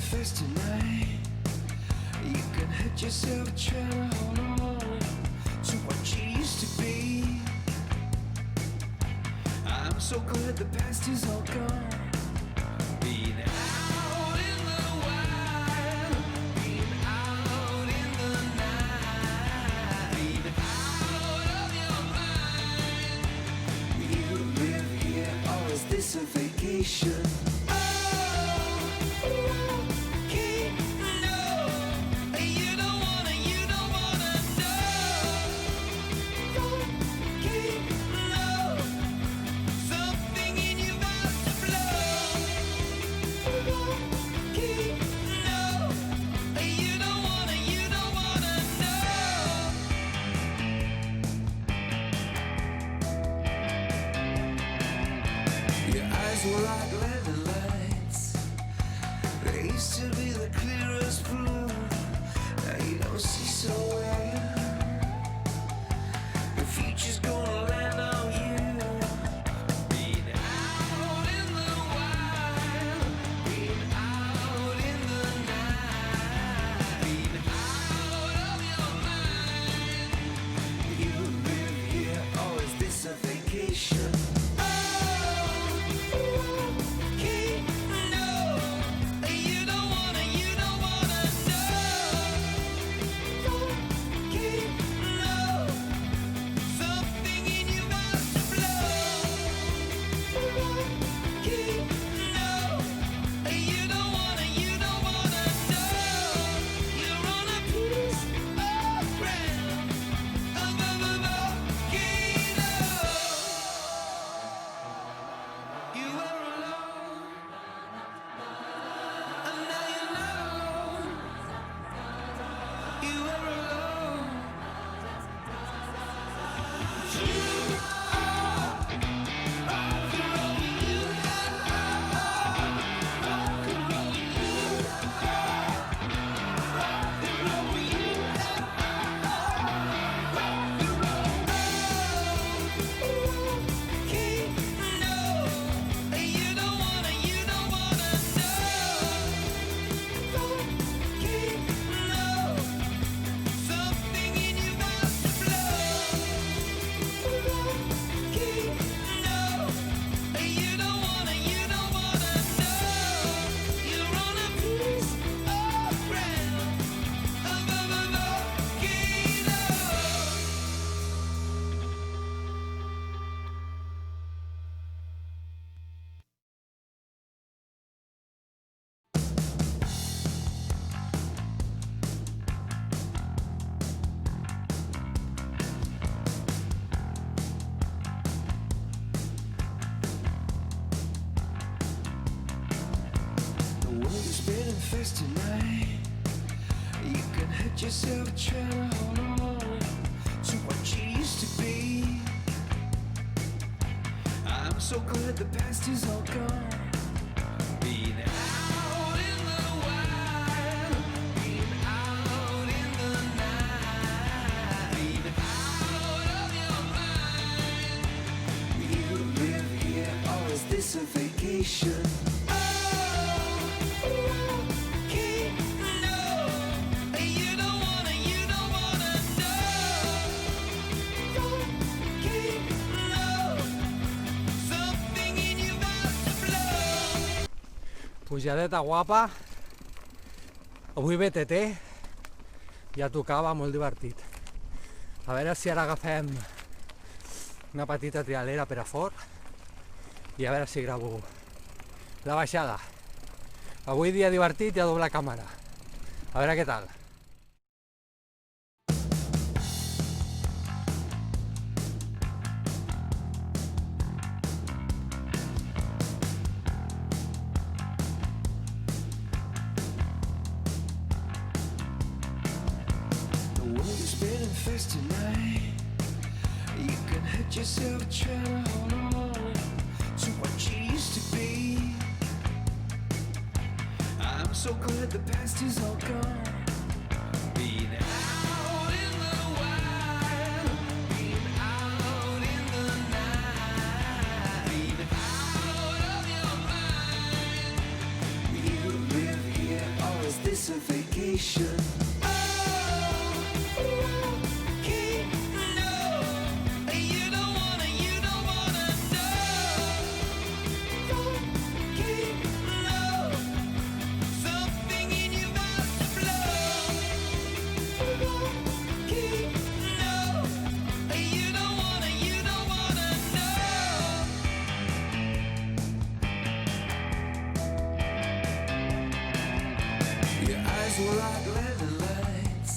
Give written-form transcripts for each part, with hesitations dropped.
first tonight. You can hurt yourself trying to hold on to what you used to be. I'm so glad the past is all gone. Being out in the wild, being out in the night, being out of your mind. You live here, or is this a vacation? Your eyes were like leather lights. They used to be the clearest blue. Now you don't see so well. The future's gonna land on you. Being out in the wild, being out in the night, being out of your mind. You live here, or is this a vacation? First tonight, you can hurt yourself trying to hold on to what you used to be. I'm so glad the past is all gone. Being out in the wild, being out in the night, being out of your mind. You live here, or is this a vacation? Pujadeta guapa, avui BTT, ja tocava, molt divertit. A veure si ara agafem una petita trialera per a fort i a veure si gravo la baixada. Avui dia divertit i a doble càmera. A veure què tal. First tonight, you can hurt yourself trying to hold on to what you used to be. I'm so glad the past is all gone. Being out in the wild, being out in the night, being out of your mind. You live here. Your eyes were like lemon lights.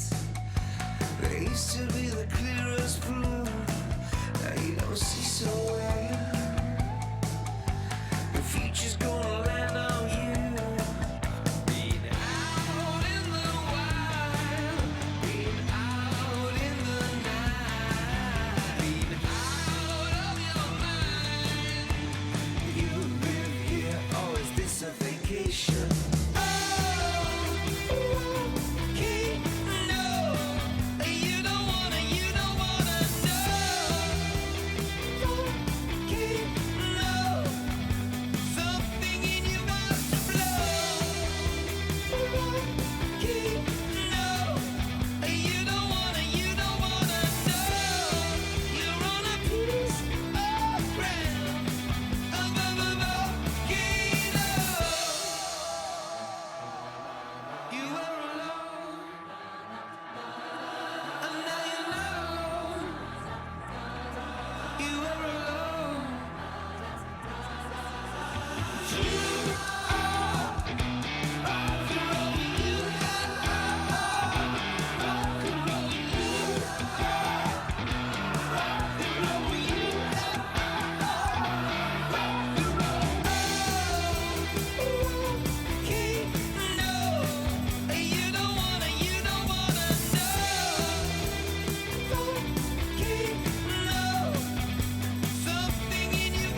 They used to be the clearest blue. Now you don't see so well. The future's gonna land on you. Being out in the wild, being out in the night, being out of your mind. You live here, or is this a vacation?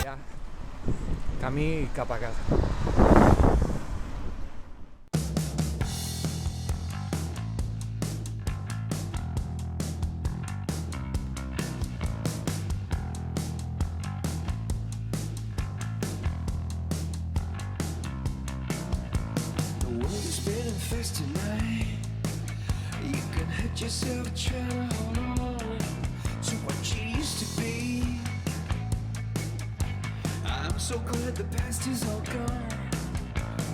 Ja, camí cap a casa. The world is spinning fast tonight. You can hurt yourself trying to hold on to what you used to be. I'm so glad the past is all gone.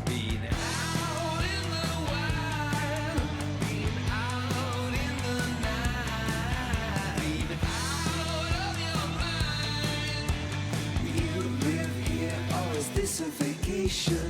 Being out in the wild, being out in the night, being out of your mind. You live here, or is this a vacation?